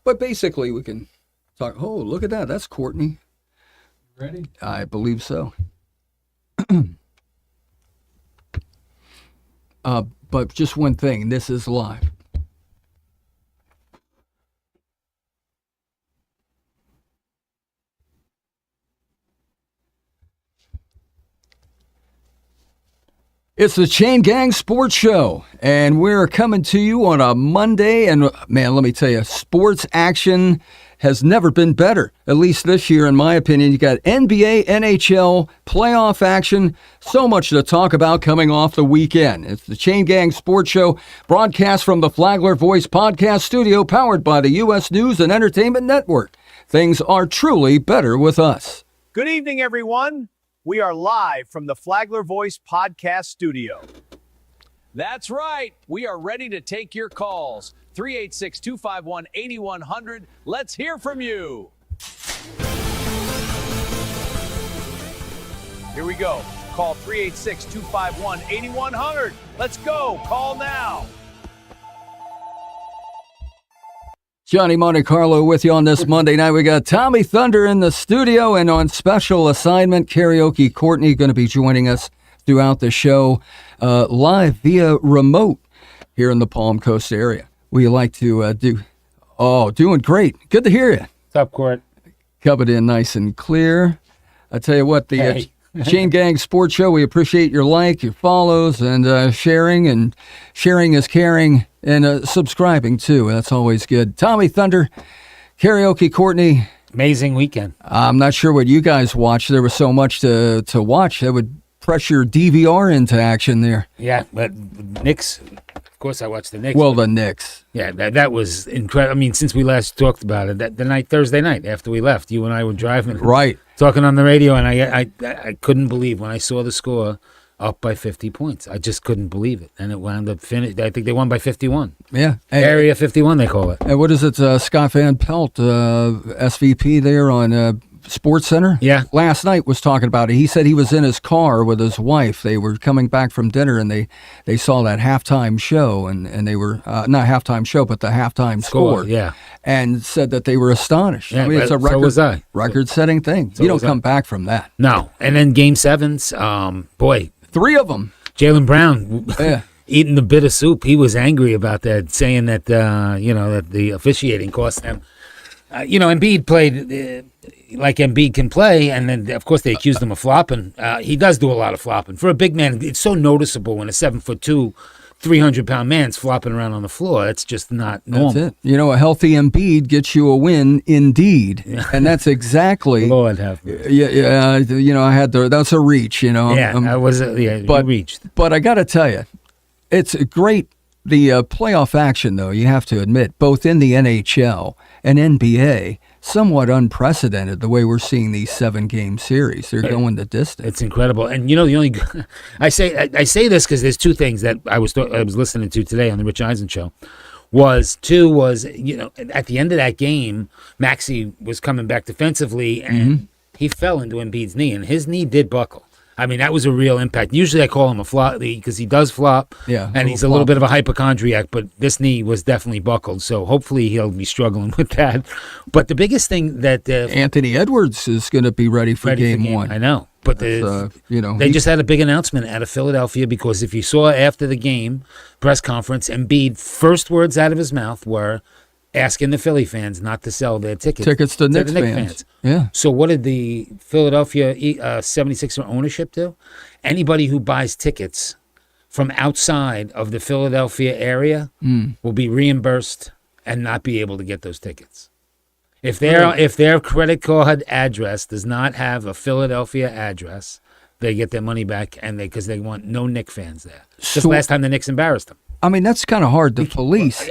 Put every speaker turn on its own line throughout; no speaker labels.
But basically, we can talk. Oh, look at that. That's Courtney. Ready? I believe so. But just one thing. This is live. It's the Chain Gang Sports Show, and we're coming to you on a Monday. And man, let me tell you, sports action has never been better, at least this year, in my opinion. You got NBA, NHL, playoff action, so much to talk about coming off the weekend. It's the Chain Gang Sports Show, broadcast from the Flagler Voice podcast studio, powered by the U.S. News and Entertainment Network. Things are truly better with us.
Good evening, everyone. We are live from the Flagler Voice podcast studio.
That's right. We are ready to take your calls. 386-251-8100. Let's hear from you.
Here we go. Call 386-251-8100. Let's go. Call now.
Johnny Monte Carlo with you on this Monday night. We got Tommy Thunder in the studio, and on special assignment, Karaoke Courtney going to be joining us throughout the show live via remote here in the Palm Coast area. We like to do? Oh, doing great. Good to hear you.
What's up, Court?
Coming in nice and clear. I tell you what, the Chain Gang Sports Show, we appreciate your your follows, and sharing. And sharing is caring, and subscribing, too. That's always good. Tommy Thunder, Karaoke Courtney.
Amazing weekend.
I'm not sure what you guys watched. There was so much to watch. That would press your DVR into action there.
Yeah, but Knicks, of course I watched the Knicks.
Well, the Knicks.
Yeah, that was incredible. I mean, since we last talked about it, Thursday night after we left, you and I were driving.
Right.
Talking on the radio, and I couldn't believe when I saw the score up by 50 points. I just couldn't believe it. And it wound up finished. I think they won by 51.
Yeah.
Area 51, they call it.
And what is it? Scott Van Pelt, SVP there on Sports Center?
Yeah.
Last night was talking about it. He said he was in his car with his wife. They were coming back from dinner, and they saw that halftime show, and they were, not halftime show, but the halftime score.
Yeah.
And said that they were astonished.
Yeah,
I mean, it's a
so was I.
record-setting thing.
So
you don't
was
come
I.
back from that.
No. And then Game 7s, boy.
3 of them.
Jaylen Brown.
Yeah.
Eating the bit of soup. He was angry about that, saying that that the officiating cost them. Embiid played like Embiid can play, and then of course they accused him of flopping. He does do a lot of flopping for a big man. It's so noticeable when a 7'2", 300-pound man's flopping around on the floor. It's just not normal.
That's it. A healthy Embiid gets you a win, indeed, and that's exactly.
Lord have mercy.
Yeah. I had that's a reach.
Yeah, I was.
But
you reached.
But I got to tell you, it's great. The playoff action, though, you have to admit, both in the NHL and NBA, somewhat unprecedented the way we're seeing these 7-game series. They're going the distance.
It's incredible. And the only I say this because there's two things that I was listening to today on the Rich Eisen show. At the end of that game, Maxey was coming back defensively, and he fell into Embiid's knee, and his knee did buckle. I mean, that was a real impact. Usually I call him a flop because he does flop, and he's a little bit of a hypochondriac, but this knee was definitely buckled, so hopefully he'll be struggling with that. But the biggest thing that...
Anthony Edwards is going to be ready for game 1.
I know, but they just had a big announcement out of Philadelphia, because if you saw after the game press conference, Embiid, first words out of his mouth were asking the Philly fans not to sell their tickets
to Knicks fans. Yeah.
So what did the Philadelphia 76er ownership do? Anybody who buys tickets from outside of the Philadelphia area will be reimbursed and not be able to get those tickets. If their credit card address does not have a Philadelphia address, they get their money back, and because they want no Knicks fans there. Just last time the Knicks embarrassed them.
I mean, that's kind of hard to police.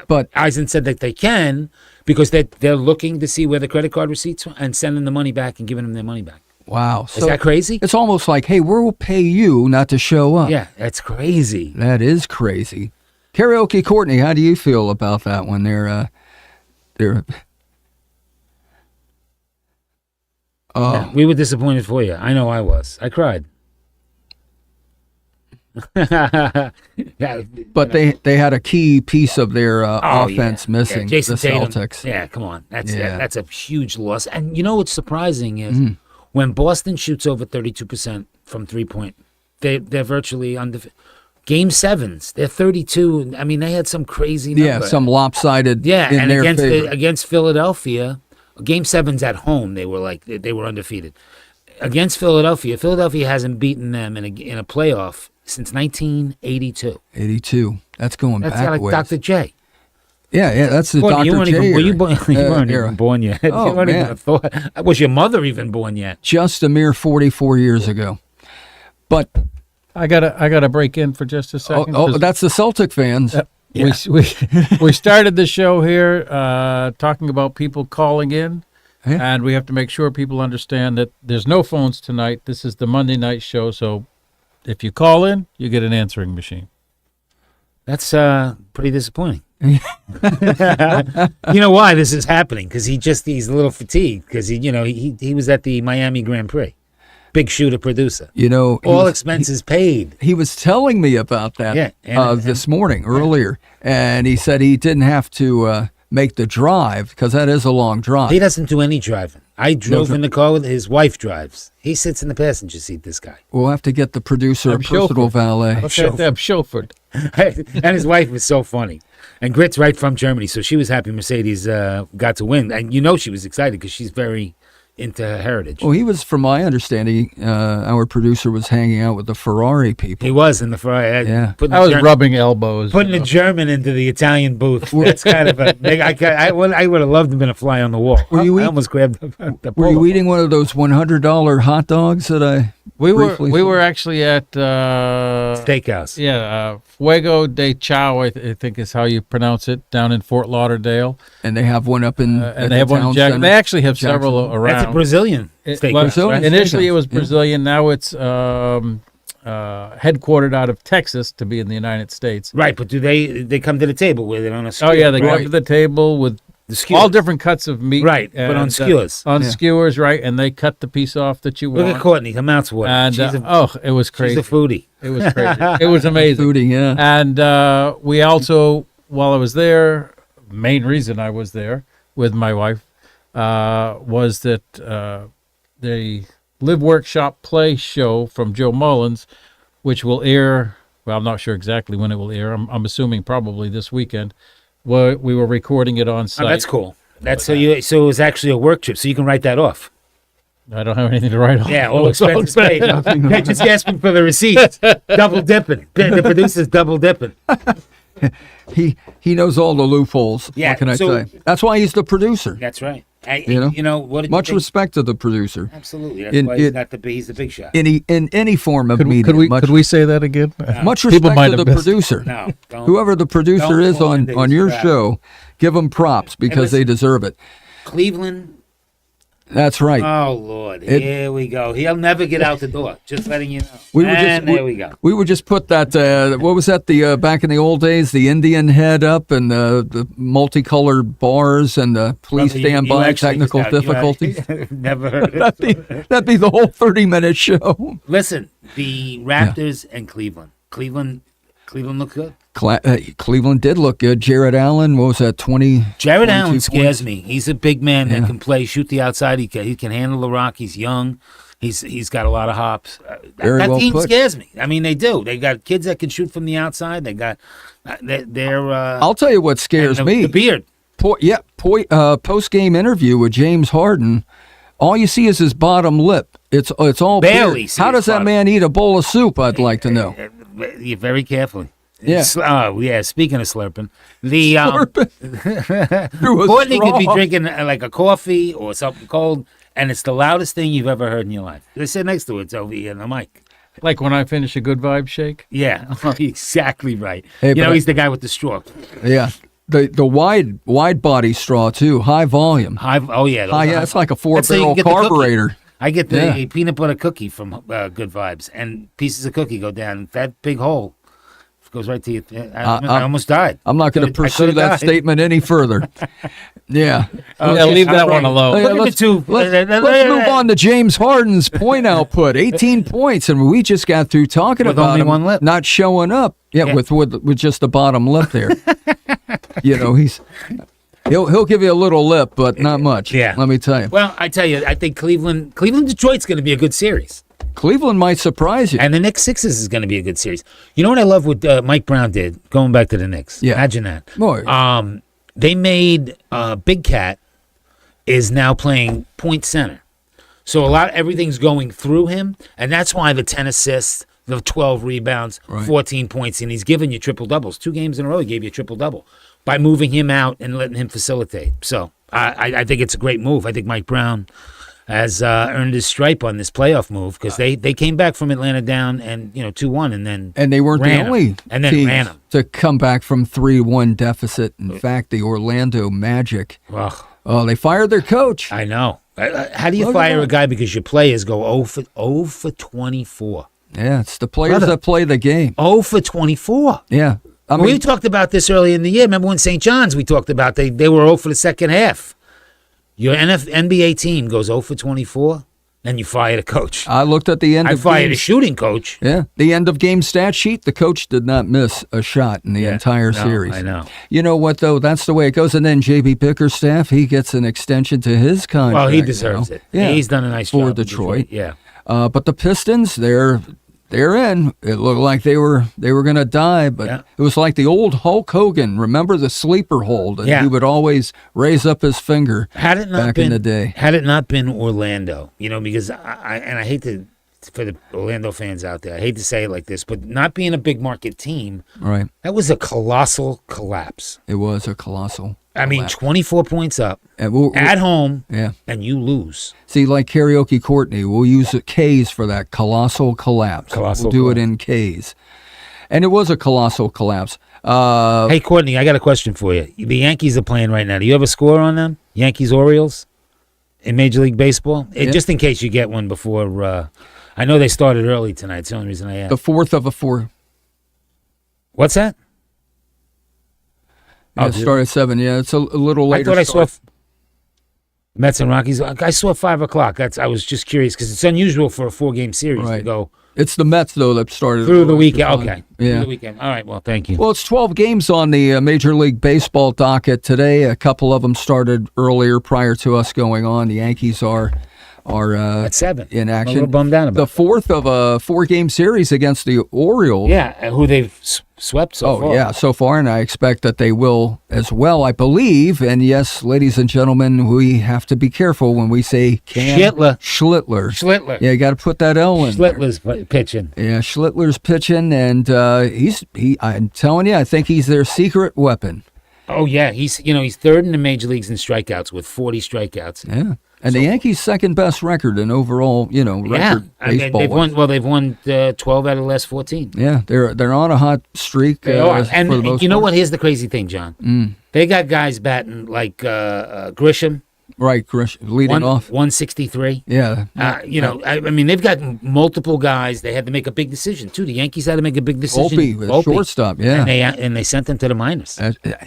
But Eisen said that they can, because they're looking to see where the credit card receipts are and sending the money back and giving them their money back.
Wow.
Is that crazy?
It's almost like, hey, we'll pay you not to show up.
Yeah, that's crazy.
That is crazy. Karaoke Courtney, how do you feel about that one?
We were disappointed for you. I know I was. I cried. Yeah,
But they had a key piece of their offense
yeah.
missing.
Yeah, Jason
the
Tatum.
Celtics.
Yeah, come on.
Yeah.
That's a huge loss. And you know what's surprising is when Boston shoots over 32% from 3-point, they're virtually undefeated. Game sevens, they're 32. I mean, they had some crazy number.
Yeah, some lopsided.
Yeah,
in
and
their favor.
against Philadelphia, game sevens at home, they were undefeated. Against Philadelphia hasn't beaten them in a playoff since 1982.
82. That's going
That's
back
like
ways.
Dr. J.
Yeah, that's the
Boy,
Dr.
you weren't
J
even, were you,
era.
you weren't
era.
even born yet.
Oh,
you weren't
man.
even a thought. Was your mother even born yet?
Just a mere 44 years ago. But
I gotta break in for just a second. 'cause
that's the Celtic fans.
we started the show here talking about people calling in,
Yeah.
and we have to make sure people understand that there's no phones tonight. This is the Monday night show, so if you call in, you get an answering machine.
That's pretty disappointing. You know why this is happening? Because he's a little fatigued because he was at the Miami Grand Prix, big shooter producer,
You know,
all expenses paid.
he was telling me about that
Yeah, and-
this morning earlier, and he said he didn't have to make the drive because that is a long drive.
He doesn't do any driving. I drove in the car with his wife drives. He sits in the passenger seat. This guy
We'll have to get the producer a
I'm
personal valet.
I'm chauffeured.
and his wife was so funny. And Grit's right from Germany, so she was happy Mercedes got to win, and she was excited because she's very into heritage.
Well, he was, from my understanding, our producer was hanging out with the Ferrari people.
He was in the Ferrari.
Yeah.
I was rubbing elbows.
Putting a German into the Italian booth. That's kind of a big. I would have loved to have been a fly on the wall.
Were you
I
eat-
almost grabbed the
Were you
polo.
eating one of those $100 hot dogs that I
we
briefly saw?
were actually at
Steakhouse?
Fuego de Chao, I think is how you pronounce it, down in Fort Lauderdale,
And they have one up in at
and they have
the
one in
town
Jack.
center.
They actually have several
Jacksonville.
around.
That's a Brazilian steakhouse.
Well,
Brazilian
right?
initially, it was
steakhouse, yeah.
Brazilian. Now it's headquartered out of Texas to be in the United States.
Right, but do they come to the table with it on a skewer?
Oh yeah, they
right?
come to the table with
The skewers.
all different cuts of meat.
Right, but on skewers.
On
Yeah.
skewers, right? And they cut the piece off that you
Look
want.
at Courtney, her mouth's watering.
And it was
she's
crazy.
a foodie.
It was crazy. It was amazing.
Foodie, yeah.
And we also, while I was there, main reason I was there with my wife was that the Live Workshop Play show from Joe Mullins, which will air, well, I'm not sure exactly when it will air. I'm assuming probably this weekend. We were recording it on
Oh,
site.
that's cool. That's so it was actually a work trip, so you can write that off.
I don't have anything to write on.
Yeah, all expenses paid. They're just asking for the receipts. Double dipping. The producer's double dipping.
He knows all the loopholes.
Yeah,
What can I
so-
say? That's why he's the producer.
That's right.
You know?
What did
Much
you think?
respect to the producer.
Absolutely. That's
In-
why he's the big shot.
In any form of media.
Could we say that again?
Much
People
respect
might
to the
have missed.
producer.
No, don't.
Whoever the producer
don't
is
fall
on
into his
your
trap.
show, give them props because they
listen.
deserve it.
Cleveland.
That's right.
Oh Lord, here we go. He'll never get out the door. Just letting you know. There we go.
We would just put that. What was that? The back in the old days, the Indian head up and the multicolored bars and the please
Brother,
stand
you
by
actually
technical
just got-
difficulties.
Never heard it.
That'd be the whole 30-minute show.
Listen, the Raptors and Cleveland. Cleveland looked good.
Cleveland did look good. Jared Allen, what was that? 20.
Jared
22
Allen scares
points?
me. He's a big man
Yeah.
that can play, shoot the outside. He can handle the rock. He's young. He's got a lot of hops.
Very
that
well
team
put.
scares me. I mean, they do. They got kids that can shoot from the outside. They got they're.
I'll tell you what scares
and
me.
The beard.
Post-game interview with James Harden. All you see is his bottom lip. It's all
Barely
beard.
see
How
his
does that
bottom.
man eat a bowl of soup? I'd like to know.
You're very carefully.
Yeah.
Oh yeah. Speaking of slurping, the
Through a
Courtney could be
straw.
drinking like a coffee or something cold, and it's the loudest thing you've ever heard in your life. They sit next to it. It's over here on the mic.
Like when I finish a good vibe shake.
Yeah, exactly right.
Hey,
you know,
but
he's the guy with the straw.
Yeah, the wide body straw too, high volume.
Oh yeah, those
High,
are
yeah, it's like a
That's how you
4-barrel
get the cookie.
carburetor.
I get the
Yeah.
peanut butter cookie from Good Vibes, and pieces of cookie go down that big hole. Goes right to you. I almost died.
I'm not going to
I could've
pursue that
died.
statement any further. Yeah.
Yeah, leave that one alone.
Look at the two.
Let's move on to James Harden's point output. 18 points, and we just got through talking
With
about
only
him
one lip.
not showing up. Yeah,
Yeah.
with just the bottom lip there. He'll give you a little lip, but not much.
Yeah.
Let me tell you.
Well, I tell you, I think Cleveland Detroit's going to be a good series.
Cleveland might surprise you.
And the Knicks Sixers is going to be a good series. You know what I love what Mike Brown did, going back to the Knicks?
Yeah.
Imagine that.
Boy.
They made Big Cat is now playing point center. So everything's going through him, and that's why the 10 assists, the 12 rebounds,
Right.
14 points, and he's giving you triple doubles. 2 games in a row, he gave you a triple double by moving him out and letting him facilitate. So I think it's a great move. I think Mike Brown has earned his stripe on this playoff move because they came back from Atlanta down and 2-1 and then
And they weren't the
ran 'em.
only
And then
teams
ran 'em.
to come back from 3-1 deficit. In fact, the Orlando Magic,
Ugh,
they fired their coach.
I know. How do you
Look at
fire
that.
a guy because your players go 0 for 24?
Yeah, it's the players
Brother.
that play the game.
0 for 24.
Yeah. I
we
mean,
talked about this early in the year. Remember when St. John's we talked about they were 0 for the second half. Your NBA team goes 0 for 24, then you fire the coach.
I looked at the end
I
of
fired a
games.
shooting coach.
Yeah, the end of game stat sheet, the coach did not miss a shot in the entire
No,
series.
I know.
You know what, though? That's the way it goes. And then J.B. Bickerstaff, he gets an extension to his contract.
Well, he deserves it.
Yeah,
He's done a nice
for
job with
Detroit.
Yeah.
But the Pistons, they're in. It looked like they were going to die, but
Yeah.
it was like the old Hulk Hogan. Remember the sleeper hold? And
Yeah.
he would always raise up his finger
Had it not
back
been
in the day.
Had it not been Orlando, because I hate to for the Orlando fans out there, I hate to say it like this, but not being a big market team,
Right.
that was a colossal collapse.
It was a colossal.
I mean, 24 points up
And we'll-
at home,
yeah.
and you lose.
See, like Karaoke Courtney, we'll use K's for that colossal collapse.
Colossal
we'll do it
collapse.
in K's. And it was a colossal collapse.
Hey, Courtney, I got a question for you. The Yankees are playing right now. Do you have a score on them? Yankees-Orioles in Major League Baseball?
Yeah.
Just in case you get one before. I know they started early tonight. It's the only reason I asked.
The fourth of a four.
What's that?
Yeah,
Oh,
it started at 7. Yeah, it's a little
I
later.
thought I saw
start.
Mets and Rockies. I saw 5 o'clock. I was just curious because it's unusual for a 4-game series to
Right.
go
It's the Mets, though, that started
through the
early.
weekend. Okay. Through
Yeah.
the weekend. All right. Well, thank you.
Well, it's 12 games on the Major League Baseball docket today. A couple of them started earlier prior to us going on. The Yankees are
At 7.
in
I'm a
action.
little bummed out
The
about
fourth of a 4-game series against the Orioles.
Yeah, who they've swept so far.
Yeah, so far, and I expect that they will as well, I believe. And yes, ladies and gentlemen, we have to be careful when we say Cam
Schlittler.
Schlittler. Yeah, you got to put that L in there.
Schlittler's pitching.
Yeah, Schlittler's pitching, and I'm telling you, I think he's their secret weapon.
Oh yeah, he's third in the major leagues in strikeouts with 40 strikeouts.
Yeah. And the Yankees' second best record in overall, record
Yeah, I mean,
baseball.
they've won. Well, they've won 12 out of the last 14.
Yeah, they're on a hot streak.
They are.
for
And
the most
you know
part.
what? Here's the crazy thing, John. They got guys batting like Grisham,
Right, leading off.
163.
Yeah.
I mean, they've got multiple guys. They had to make a big decision too. The Yankees had to make a big decision.
Volpe, the shortstop. Yeah.
and they sent them to the minors.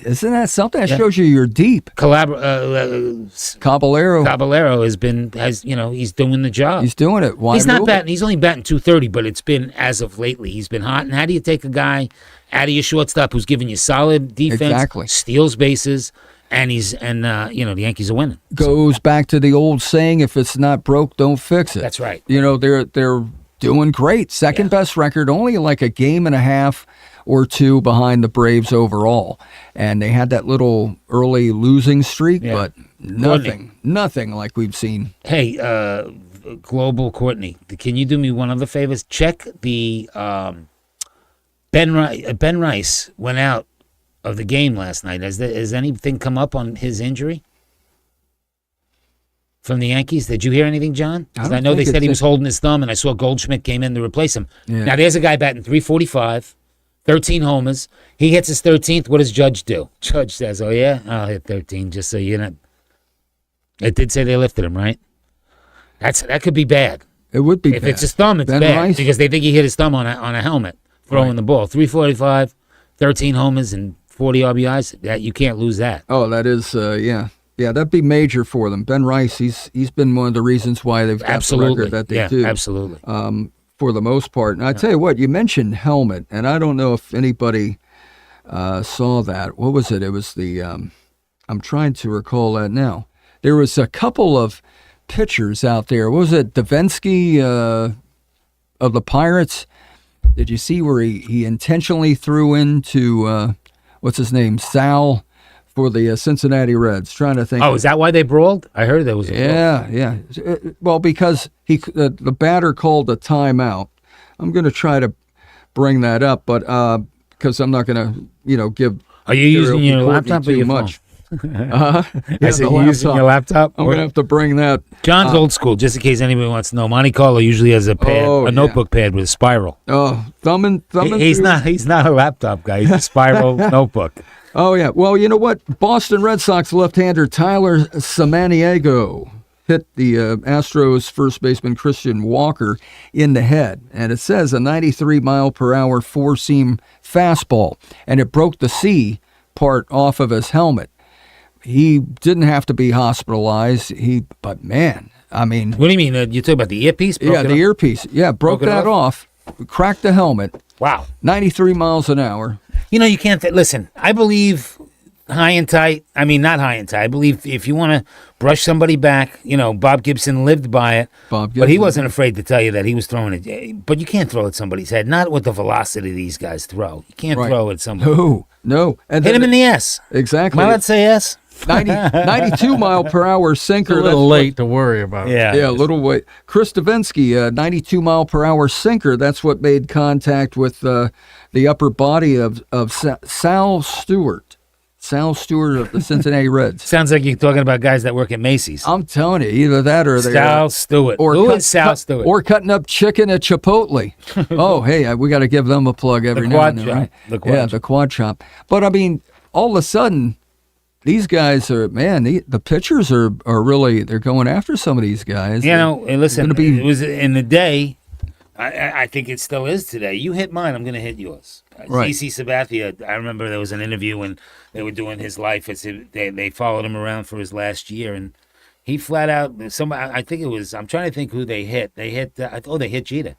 Isn't that something? That
Yeah.
shows you you're deep. Caballero,
Caballero he's doing the job.
he's doing it. Wide
He's not
open.
batting. He's only batting 230, but it's been as of lately. He's been hot. And how do you take a guy out of your shortstop who's giving you solid defense,
Exactly.
steals bases, and the Yankees are winning.
Goes back to the old saying: if it's not broke, don't fix it.
That's right.
They're doing great. Second best record, only like a game and a half or two behind the Braves overall. And they had that little early losing streak,
Yeah.
but nothing like we've seen.
Hey, Global Courtney, can you do me one other favor? Check the Ben Rice went out of the game last night. Has anything come up on his injury from the Yankees? Did you hear anything, John? 'Cause
I
I
don't
know they
think
said he
it's-
was holding his thumb, and I saw Goldschmidt came in to replace him.
Yeah.
Now there's a guy batting 345, 13 homers. He hits his 13th. What does Judge do? Judge says, "Oh yeah, I'll hit 13 just so you're not." It did say they lifted him, right? That could be bad.
It would be
If
bad.
it's his thumb, it's
Ben
bad
Rice?
because they think he hit his thumb on a helmet. throwing the ball. 345, 13 homers, and 40 RBIs. That you can't lose that.
Oh, that is, yeah. Yeah, that'd be major for them. Ben Rice, he's been one of the reasons why they've got
Absolutely.
the record that they
yeah,
do.
absolutely.
For the most part. And I tell you what, you mentioned helmet, and I don't know if anybody saw that. What was it? It was the, I'm trying to recall that now. There was a couple of pitchers out there. What was it? Davinsky of the Pirates. Did you see where he intentionally threw into, what's his name, Sal for the Cincinnati Reds? Trying to think.
Oh, is that why they brawled? I heard there was a brawl.
Yeah. Well, because the batter called a timeout. I'm going to try to bring that up, but because I'm not going to, give.
Are you using
Courtney
your laptop or
too
your
much.
phone?
Yeah,
I said,
the
you using your laptop?
I'm going to have to bring that.
John's old school, just in case anybody wants to know. Monte Carlo usually has a pad,
Oh,
a notebook pad with a spiral.
Thumbing.
He's
through-
not a laptop guy. He's a spiral notebook.
Oh yeah. Well, you know what? Boston Red Sox left-hander Tyler Samaniego hit the Astros first baseman Christian Walker in the head, and it says a 93-mile-per-hour four-seam fastball, and it broke the C part off of his helmet. He didn't have to be hospitalized. But man, I mean,
What do you mean? You talking about the earpiece? Broke
yeah,
it
the
off?
earpiece, yeah, broke
Broke it
that off, cracked the helmet,
Wow.
93 miles an hour.
You know, you can't listen. I believe high and tight. I mean, not high and tight. I believe if you want to brush somebody back, Bob Gibson lived by it.
Bob
But he
Gibson.
wasn't afraid to tell you that he was throwing it. But you can't throw at somebody's head. Not with the velocity these guys throw. You can't
Right.
throw at somebody.
No, and
Hit
then
him in the S.
exactly.
Am I allowed to say S?
92 mile per hour
It's
sinker.
a
That's
little
what-
late to worry about.
Yeah.
Yeah, a little way. Chris Davinsky, 92 mile per hour sinker. That's what made contact with the upper body of Sal Stewart. Sal Stewart of the Cincinnati Reds.
Sounds like you're talking about guys that work at Macy's.
I'm telling you, either that or they're
Sal Stewart. Who is Sal Stewart?
or cutting up chicken at Chipotle. Oh, hey, we got to give them a plug every now
quad
and then,
chop.
right?
The quad
Yeah,
chop.
the quad chop. But I mean, all of a sudden, these guys are the pitchers are really they're going after some of these guys.
And listen,
gonna be-
it was in the day. I think it still is today. You hit mine, I'm going to hit yours.
Right.
CC Sabathia, I remember there was an interview when they were doing his life. They followed him around for his last year, and he flat out, I think it was, I'm trying to think who they hit. They hit Jeter.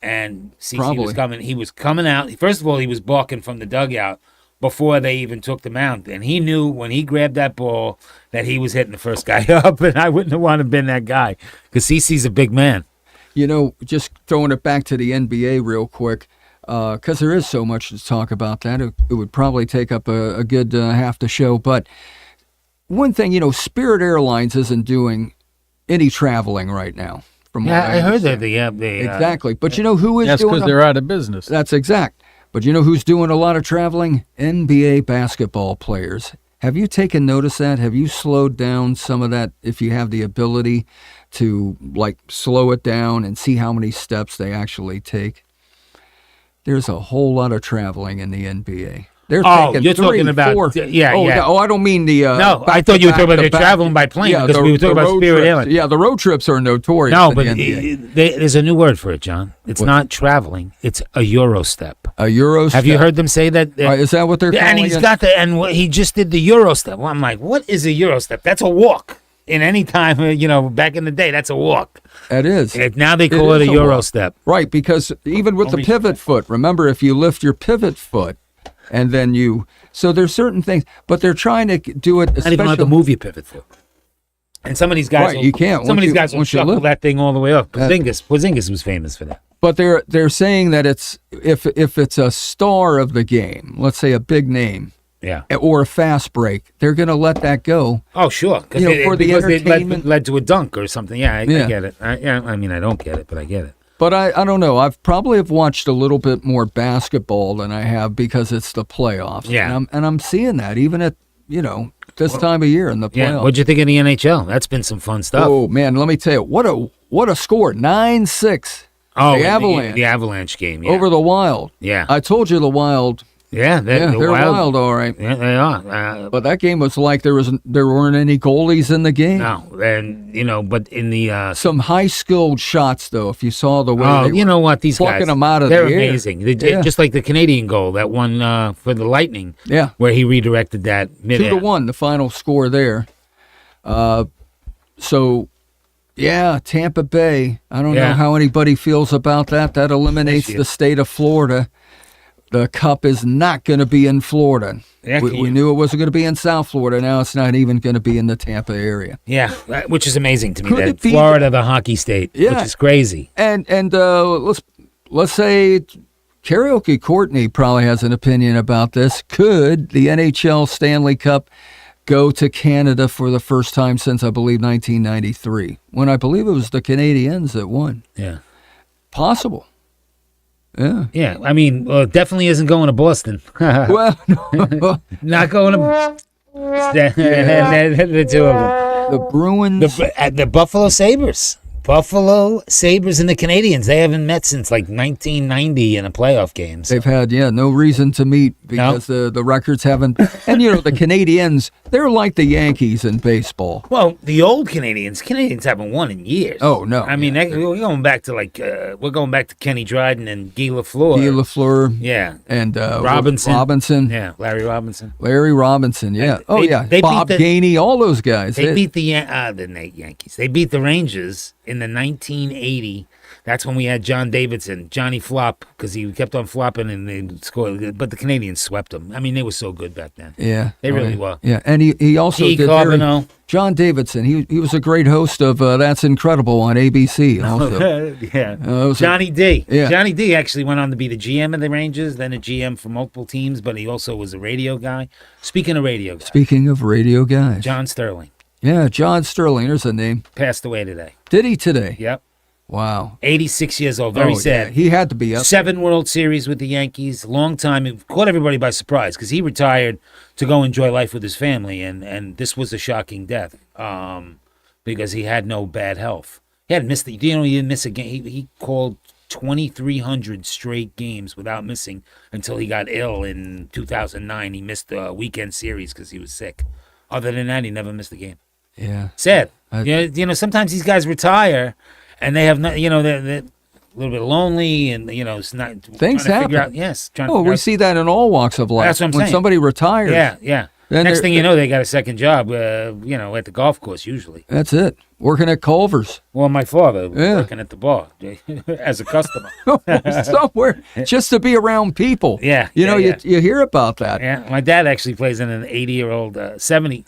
And CC
Probably.
was coming. He was coming out. First of all, he was balking from the dugout before they even took the mound. And he knew when he grabbed that ball that he was hitting the first guy up, and I wouldn't have wanted to have been that guy because CC's a big man.
Just throwing it back to the NBA real quick, because there is so much to talk about that. It would probably take up a good half the show. But one thing, Spirit Airlines isn't doing any traveling right now. From what
Yeah, I heard that.
understand.
They
Exactly. But you know who is
That's
doing
because they're out of business.
That's exact. But you know who's doing a lot of traveling? NBA basketball players. Have you taken notice of that? Have you slowed down some of that if you have the ability to slow it down and see how many steps they actually take? There's a whole lot of traveling in the NBA. They're taking
you're
3,
talking about
4.
yeah.
I don't mean the.
No, I thought you were talking about they're
back-to-back.
traveling by plane
Yeah,
because we were talking
the
about
road
Spirit
trips.
Airlines.
Yeah, the road trips are notorious.
No,
in
but
the NBA.
there's a new word for it, John. It's not traveling. It's a Eurostep.
A Euro.
Have you heard them say that?
Is that what they're calling
And he's
it?
got he just did the Eurostep. Well, I'm like, what is a Eurostep? That's a walk. In any time, back in the day, that's a walk.
It is.
Now they call it a
is a walk.
Eurostep.
Right, because even with the pivot foot, remember if you lift your pivot foot and then so there's certain things, but they're trying to do it.
Not even allowed to move your pivot foot. And some of these guys,
Right, you can't.
Some of these
Once
guys
you
will shuffle
lift.
that thing all the way up. Porzingis was famous for that.
But they're saying that it's if it's a star of the game, let's say a big name,
Yeah.
or a fast break, they're going to let that go.
Oh, sure.
For the
because it
entertainment.
led to a dunk or something. Yeah, I
Yeah.
get it. I mean, I don't get it, but I get it.
But I don't know. I've probably have watched a little bit more basketball than I have because it's the playoffs.
Yeah.
and I'm seeing that even at this time of year in the playoffs.
Yeah. What'd you think of the NHL? That's been some fun stuff.
Oh man, let me tell you what a score 9-6.
Oh,
the Avalanche.
The Avalanche game. Yeah.
Over the Wild.
Yeah.
I told you the Wild
Yeah,
They're wild, all right.
Yeah, they are.
But that game was like there weren't any goalies in the game.
No, and but in the
Some high-skilled shots, though, if you saw the way
oh,
they
you
were
know what, these
plucking
guys,
them out of
they're
the air.
amazing.
Yeah.
Just like the Canadian goal, that one for the Lightning,
Yeah.
where he redirected that midair.
2-1, the final score there. So, yeah, Tampa Bay. I don't know
Yeah.
how anybody feels about that. That eliminates
Yes, you-
the state of Florida. The Cup is not going to be in Florida.
Yeah,
We knew it wasn't going to be in South Florida. Now it's not even going to be in the Tampa area.
Yeah, which is amazing to me.
Could
That
it be
Florida, the hockey state,
Yeah.
which is crazy.
And let's say Karaoke Courtney probably has an opinion about this. Could the NHL Stanley Cup go to Canada for the first time since, I believe, 1993, when I believe it was the Canadiens that won?
Yeah.
Possible. Yeah.
Yeah, I mean, it definitely isn't going to Boston.
Well, no.
Not going to the two of them.
The Bruins.
The Buffalo Sabres. Buffalo Sabres and the Canadians. They haven't met since like 1990 in a playoff game. So.
They've had, no reason to meet because the records haven't. And, the Canadiens, they're like the Yankees in baseball.
Well, the old Canadians haven't won in years.
Oh, no.
I mean, we're going back to Kenny Dryden and Guy Lafleur.
Guy Lafleur
Yeah.
and
Robinson. Yeah, Larry Robinson.
Larry Robinson, yeah.
They
Bob
beat the-
Gainey, all those guys.
They beat the Yankees. They beat the Rangers in the 1980. That's when we had John Davidson, Johnny Flop, because he kept on flopping and they scored. But the Canadians swept them. I mean, they were so good back then.
Yeah.
They really were.
Yeah, and he also
G.
did
Carbonell.
John Davidson, he was a great host of That's Incredible on ABC also.
Yeah.
it was
Johnny D.
Yeah.
Johnny D actually went on to be the GM of the Rangers, then a GM for multiple teams, but he also was a radio guy. Speaking of radio guys,
Speaking of radio guys.
John Sterling
Yeah, John Sterling, there's a name.
passed away today.
Did he today?
Yep.
Wow.
86 years old. Very
Oh,
sad.
yeah, he had to be up.
7 World Series with the Yankees, long time. It caught everybody by surprise because he retired to go enjoy life with his family, and this was a shocking death because he had no bad health. He hadn't missed he didn't miss a game. He called 2,300 straight games without missing until he got ill in 2009. He missed the weekend series because he was sick. Other than that, he never missed a game.
Yeah.
Sad. Sometimes these guys retire and they have not. They're a little bit lonely, and it's not
Things
trying to figure
happen.
out- yes, trying to
Oh,
figure
we
out-
see that in all walks of life.
That's what I'm
when
saying.
somebody retires.
Yeah.
Then
Next
they're-
thing you know, they got a second job. At the golf course usually.
That's it. Working at Culver's.
Well, my father was
Yeah.
working at the bar as a customer.
Somewhere just to be around people.
Yeah,
You know,
yeah.
you hear about that.
Yeah, my dad actually plays in an 80-year-old 70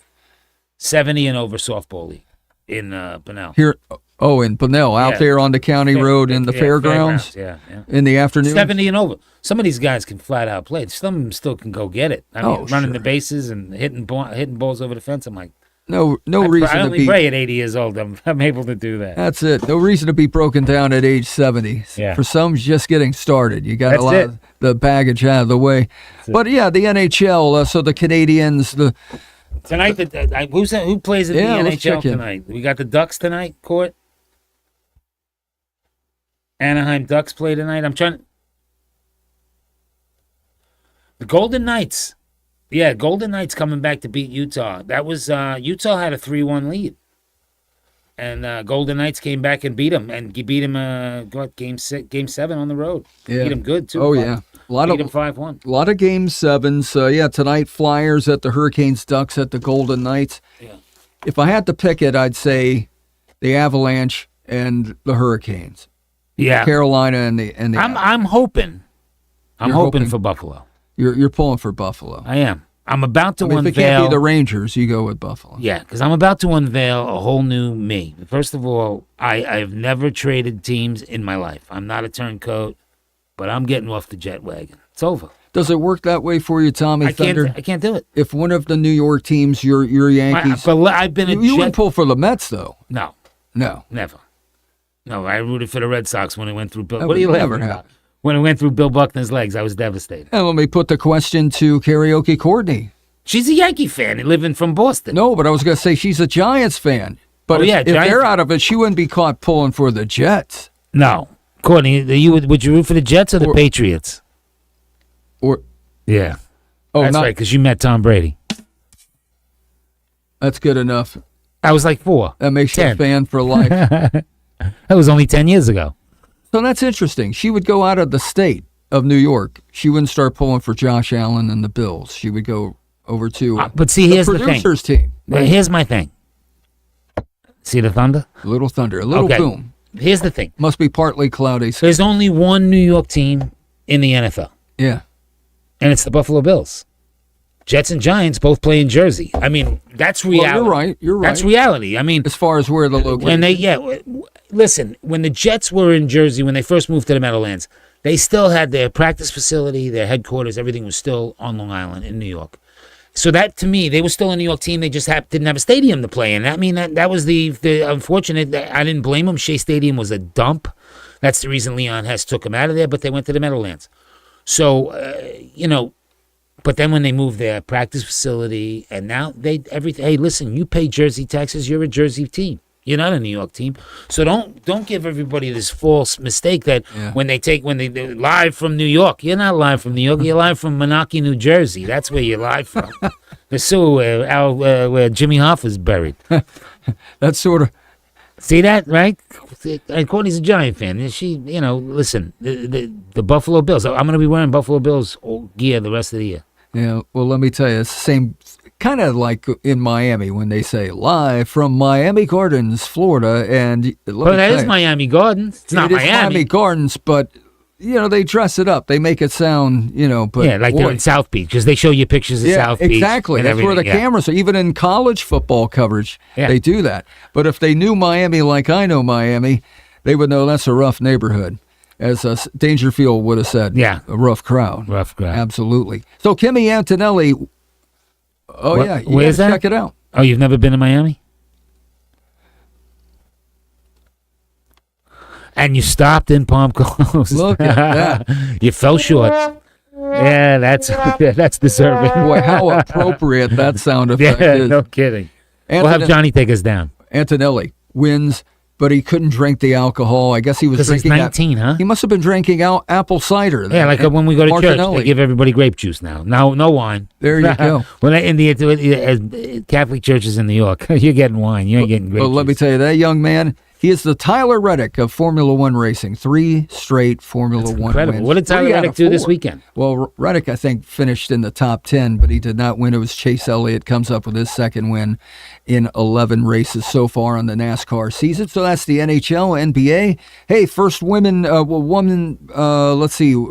and over softball league in Bunnell.
Here, in Bunnell, out
Yeah.
there on the county road in the fairgrounds
Yeah.
in the afternoon.
70 and over. Some of these guys can flat out play. Some of them still can go get it. I mean,
Oh,
running
sure.
the bases and hitting balls over the fence. I'm like,
No
I
reason to
only
be.
pray at 80 years old. I'm able to do that.
That's it. No reason to be broken down at age 70.
Yeah.
For some, just getting started. You got
That's
a lot
it.
of the baggage out of the way. But yeah, the NHL. So the Canadians.
Tonight, who plays in
Yeah,
the
let's
NHL
check in.
tonight? We got the Ducks tonight, Court. Anaheim Ducks play tonight. The Golden Knights. Yeah, Golden Knights coming back to beat Utah. That was Utah had a 3-1 lead, and Golden Knights came back and beat them. And beat them. Game 7 on the road.
Yeah.
Beat them good too.
Oh yeah,
Beat them 5-1.
a lot of game sevens. Tonight Flyers at the Hurricanes, Ducks at the Golden Knights.
Yeah.
If I had to pick it, I'd say the Avalanche and the Hurricanes.
Yeah,
Carolina and the.
I'm hoping. I'm
You're
hoping
hoping?
for Buffalo.
You're pulling for Buffalo.
I am. I'm about to
I mean, if it
unveil.
can't be the Rangers, you go with Buffalo.
Yeah, because I'm about to unveil a whole new me. First of all, I've never traded teams in my life. I'm not a turncoat, but I'm getting off the jet wagon. It's over.
Does it work that way for you, Tommy
I
Thunder?
can't do it.
If one of the New York teams, your Yankees,
I've been a
you wouldn't
jet.
pull for the Mets though.
No,
No,
never. No, I rooted for the Red Sox when it went through Bill.
That
What are you
would never
laughing
happen.
about? When it went through Bill Buckner's legs, I was devastated.
and let me put the question to Karaoke Courtney.
She's a Yankee fan living from Boston.
No, but I was going to say she's a Giants fan. But
Oh, yeah,
if
Giants-
they're out of it, she wouldn't be caught pulling for the Jets.
No. Courtney, would you root for the Jets or the
Or-
Patriots?
Or
Yeah.
Oh,
That's
not,
right, because you met Tom Brady.
That's good enough.
I was like 4.
That makes you a
10.
fan for life.
That was only 10 years ago.
So that's interesting. She would go out of the state of New York. She wouldn't start pulling for Josh Allen and the Bills. She would go over to
But see, here's the thing.
producers team.
Here's my thing. See the thunder?
Little thunder, a little
Okay.
boom.
Here's the thing.
Must be partly cloudy.
There's only one New York team in the NFL,
Yeah.
and it's the Buffalo Bills. Jets and Giants both play in Jersey. I mean, that's
Well,
reality.
you're right. You're right.
That's reality. I mean,
As far as where the location.
when they listen, when the Jets were in Jersey, when they first moved to the Meadowlands, they still had their practice facility, their headquarters, everything was still on Long Island in New York. So that, to me, they were still a New York team. They just didn't have a stadium to play in. I mean, that was the unfortunate. I didn't blame them. Shea Stadium was a dump. That's the reason Leon Hess took them out of there. But they went to the Meadowlands. So but then when they moved their practice facility, and now everything. Hey, listen, you pay Jersey taxes. You're a Jersey team. You're not a New York team. So don't give everybody this false mistake that when they're live from New York, you're not live from New York. You're live from Moonachie, New Jersey. That's where you're live from. The sewer where Jimmy Hoffa's buried.
That's sort of.
See that, right? And Courtney's a Giant fan. She, listen, the Buffalo Bills. I'm going to be wearing Buffalo Bills gear the rest of the year.
Yeah. Well, let me tell you, it's the same. Kind of like in Miami when they say live from Miami Gardens, Florida, and
Well, that is Miami Gardens. It's not
it is Miami
Miami.
Gardens, but they dress it up. They make it sound, but
Yeah, like
boy,
they're in South Beach because they show you pictures of South Beach.
exactly.
and
That's where the
everything. Yeah.
cameras are. Even in college football coverage,
Yeah.
they do that. But if they knew Miami like I know Miami, they would know that's a rough neighborhood. As Dangerfield would have said,
Yeah.
a rough crowd.
Rough crowd.
Absolutely. So Kimmy Antonelli,
What-
yeah, you
where's
gotta
that?
check it out.
Oh, you've never been to Miami? And you stopped in Palm Coast.
Look at that.
You fell short. Yeah, that's deserving.
Boy, how appropriate that sound effect
Yeah,
is.
no kidding. We'll have Johnny take us down.
Antonelli wins, but he couldn't drink the alcohol. I guess he was
'Cause he's
drinking.
19, huh?
He must have been drinking apple cider.
Yeah, like when we go to church,
Martinelli.
they give everybody grape juice now. No wine.
There you go.
When in the Catholic churches in New York, you're getting wine. You ain't getting grape
But let me
juice.
tell you, that young man, he is the Tyler Reddick of Formula One racing. 3 straight Formula One
Incredible.
wins.
What did Tyler
3 out
Reddick
of
do this
4.
weekend?
Well, Reddick, I think, finished in the top 10, but he did not win. It was Chase Elliott comes up with his second win in 11 races so far on the NASCAR season. So that's the NHL, NBA. Hey, first woman,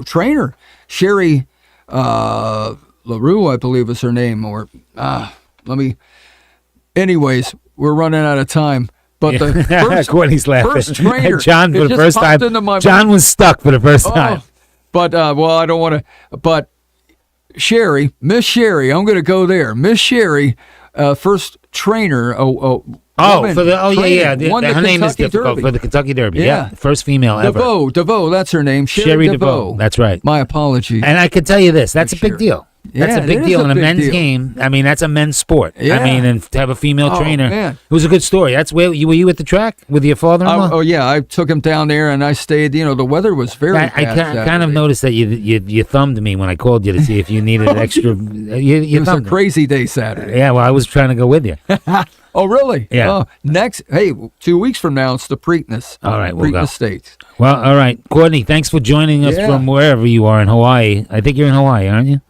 trainer, Sherry LaRue, I believe is her name. Anyways, we're running out of time. But the first,
Courtney's laughing.
first trainer,
John, for
it
the
just
first
popped
time,
into my
John
mind.
was stuck for the first time.
But I don't want to. But Sherry, Miss Sherry, I'm going to go there. Miss Sherry, first trainer. Woman
yeah.
won the
Her name is
Kentucky
difficult
Derby.
for the Kentucky Derby.
Yeah.
Yeah, first female ever.
DeVoe, that's her name.
Sherry DeVoe. That's right.
My apologies.
And I can tell you this: that's a
Sure.
big deal. That's
Yeah,
a big
it is
deal
a
in a
big
men's
deal.
game. I mean, that's a men's sport.
Yeah.
I mean, and to have a female
Oh,
trainer,
man.
it was a good story. That's where were you at the track with your father-in-law?
Oh yeah, I took him down there and I stayed. The weather was very.
I
bad
kind of
Saturday.
noticed that you thumbed me when I called you to see if you needed extra. You
It was a
thumbed me.
crazy day Saturday.
Yeah, well, I was trying to go with you.
Oh really?
Yeah.
Oh, next, 2 weeks from now it's the Preakness.
All right, we'll go.
Preakness States.
Well, all right, Courtney, thanks for joining us
Yeah.
from wherever you are in Hawaii. I think you're in Hawaii, aren't you?